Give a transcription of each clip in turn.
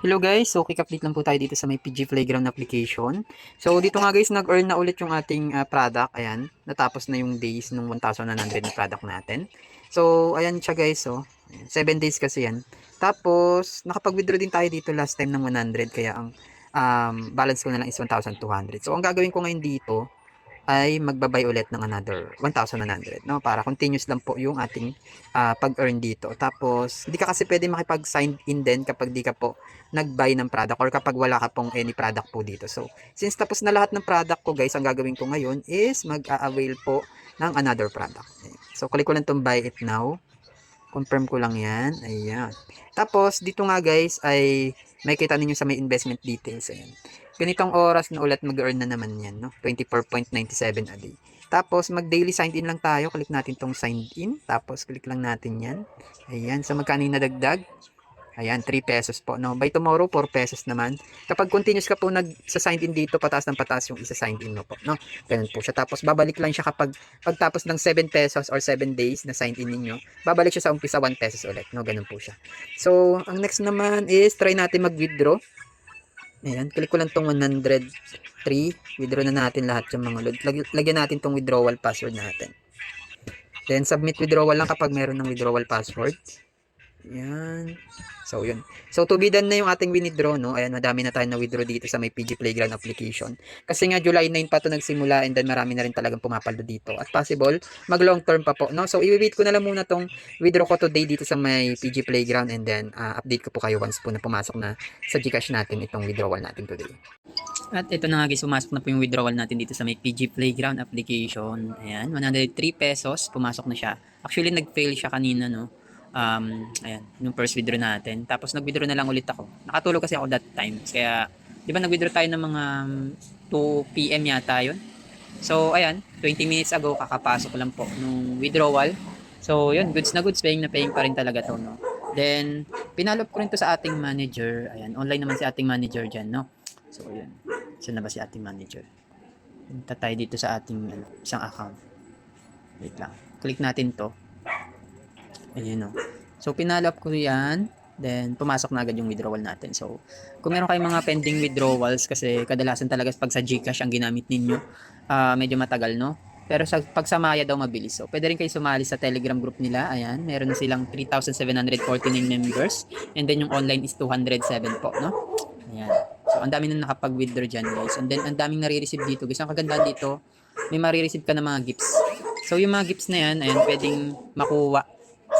Hello guys, so quick update lang po tayo dito sa may PG Playground application. So dito nga guys, nag-earn na ulit yung ating product. Ayan, natapos na yung days ng 1,100 na product natin. So ayan siya guys, so 7 days kasi yan. Tapos nakapag-withdraw din tayo dito last time ng 100 kaya ang balance ko na lang is 1,200. So ang gagawin ko ngayon dito ay magbabay ulit ng another 1,100, no? Para continuous lang po yung ating pag-earn dito. Tapos, hindi ka kasi pwede makipag-sign in din kapag di ka po nag-buy ng product or kapag wala ka pong any product po dito. So, since tapos na lahat ng product ko guys, ang gagawin ko ngayon is mag-a-avail po ng another product. So, click ko lang itong buy it now. Confirm ko lang yan. Ayan. Tapos, dito nga guys, ay may kita ninyo sa may investment details. Ayan. Ganitong oras na ulit mag-earn na naman yan. No? 24.97 a day. Tapos, mag-daily signed in lang tayo. Click natin tong signed in. Tapos, click lang natin yan. Ayan. So, magkano yung nadagdag? Ayan, 3 pesos po. No? By tomorrow, 4 pesos naman. Kapag continuous ka po nag-sign in dito, pataas ng pataas yung isa-sign in mo po. No? Ganun po siya. Tapos, babalik lang siya kapag pagtapos ng 7 pesos or 7 days na sign in ninyo, babalik siya sa umpisa 1 pesos ulit. No? Ganun po siya. So, ang next naman is try natin mag-withdraw. Ayan, click ko lang tong 103. Withdraw na natin lahat yung mga load. Lagyan natin tong withdrawal password natin. Then, submit withdrawal lang kapag meron ng withdrawal password. Yan. So, yun. So, to be done na yung ating withdraw, no? Ayan, madami na tayo na withdraw dito sa may PG Playground application. Kasi nga, July 9 pa to nagsimula and then marami na rin talagang pumapaldo dito. At possible, mag long term pa po, no? So, i-wait ko na lang muna tong withdraw ko today dito sa may PG Playground and then update ko po kayo once po na pumasok na sa Gcash natin itong withdrawal natin today. At ito na nga guys, pumasok na po yung withdrawal natin dito sa may PG Playground application. Ayan, 103 pesos, pumasok na siya. Actually, nag-fail siya kanina, no? Ayan, yung first withdraw natin. Tapos nag-withdraw na lang ulit ako. Nakatulog kasi ako that time. Kaya, di ba nag-withdraw tayo ng mga 2 p.m. yata yun? So, ayan, 20 minutes ago, kakapasok lang po nung withdrawal. So, yun, goods na paying pa rin talaga to, no? Then, pinalop ko rin to sa ating manager. Ayan, online naman si ating manager dyan, no? So, yun. Saan na ba si ating manager? Punta tayo dito sa ating isang account. Wait lang. Click natin to. Ayun o. So, pinalap ko yan. Then, pumasok na agad yung withdrawal natin. So, kung meron kayong mga pending withdrawals, kasi kadalasan talaga pag sa Gcash ang ginamit ninyo, medyo matagal, no? Pero pag sa Maya daw mabilis. So, pwede rin kayo sumali sa Telegram group nila. Ayan, meron na silang 3,749 members. And then, yung online is 207 po, no? Ayan. So, ang dami na nakapag-withdraw dyan, guys. And then, ang daming nare-receive dito. Guys, ang kagandaan dito, may marireceive ka na mga gifts. So, yung mga gifts na yan, ayan, pwedeng makuha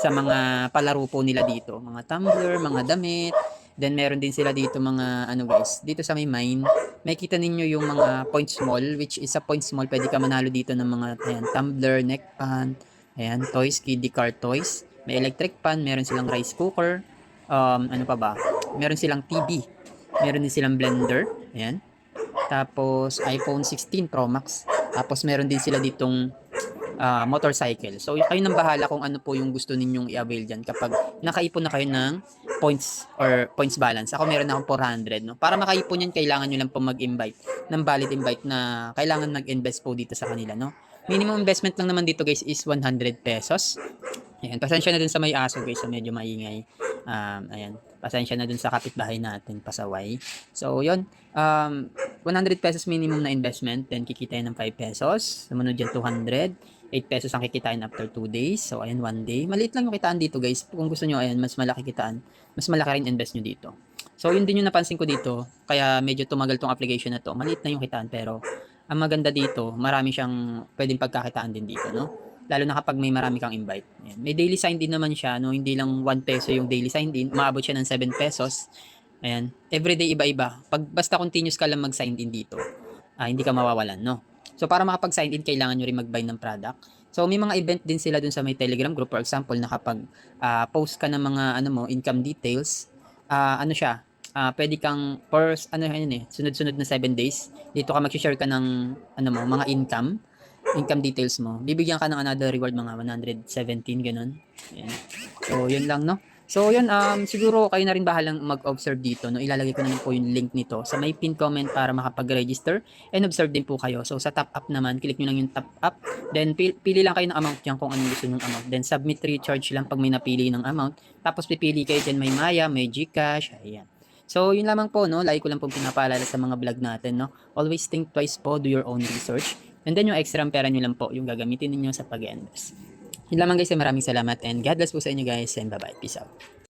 sa mga palaro po nila dito. Mga tumbler, mga damit. Then, meron din sila dito mga, ano guys, dito sa may mine, may kita ninyo yung mga points mall, which is sa points mall, pwede ka manalo dito ng mga, ayan, tumbler, neck pan, ayan, toys, kiddie car toys. May electric pan, meron silang rice cooker, ano pa ba? Meron silang TV. Meron din silang blender, ayan. Tapos, iPhone 16 Pro Max. Tapos, meron din sila ditong motorcycle. So, kayo nang bahala kung ano po yung gusto ninyong i-avail dyan kapag nakaipon na kayo ng points or points balance. Ako meron na akong 400. No? Para makaipon yan, kailangan nyo lang po mag-invite ng valid invite na kailangan mag-invest po dito sa kanila. No? Minimum investment lang naman dito guys is 100 pesos. Ayan, pasensya na dun sa may aso guys, so medyo maingay. Ayan, pasensya na dun sa kapitbahay natin, pasaway. So, yun, 100 pesos minimum na investment, then kikitain ng 5 pesos. Sumunod yan 200. 8 pesos ang kikitain after 2 days. So, ayan, 1 day. Maliit lang yung kitaan dito, guys. Kung gusto nyo, ayan, mas malaki kitaan. Mas malaki rin invest nyo dito. So, yun din yung napansin ko dito. Kaya medyo tumagal tong application na to. Maliit na yung kitaan, pero ang maganda dito, marami siyang pwedeng pagkakitaan din dito, no? Lalo na kapag may marami kang invite. Ayan. May daily sign din naman siya, no? Hindi lang 1 peso yung daily sign in. Umaabot siya ng 7 pesos. Ayan. Everyday iba-iba. Pag basta continuous ka lang mag-sign in dito, hindi ka mawawalan, no? So, para makapag-sign in, kailangan nyo rin mag-buy ng product. So, may mga event din sila dun sa may Telegram group. For example, na kapag post ka ng mga ano mo, income details, ano siya, pwede kang, ano yun eh, sunod-sunod na 7 days, dito ka mag-share ka ng, ano mo, mga income details mo. Bibigyan ka ng another reward, mga 117, ganun. Ayan. So, yun lang, no? So, yun, siguro kayo na rin bahalang mag-observe dito, no? Ilalagay ko na lang po yung link nito sa may pin comment para makapag-register and observe din po kayo. So, sa top up naman, click nyo lang yung top up. Then, pili lang kayo ng amount dyan kung anong gusto nyong amount. Then, submit recharge lang pag may napili ng amount. Tapos, pipili kayo dyan, may Maya, may Gcash, ayan. So, yun lamang po, no? Lagi ko lang pong pinapaalala sa mga vlog natin, no? Always think twice po, do your own research. And then yung extra pera nyo lang po, yung gagamitin ninyo sa pag-invest. Yun lamang guys, maraming salamat and God bless po sa inyo guys and bye-bye. Peace out.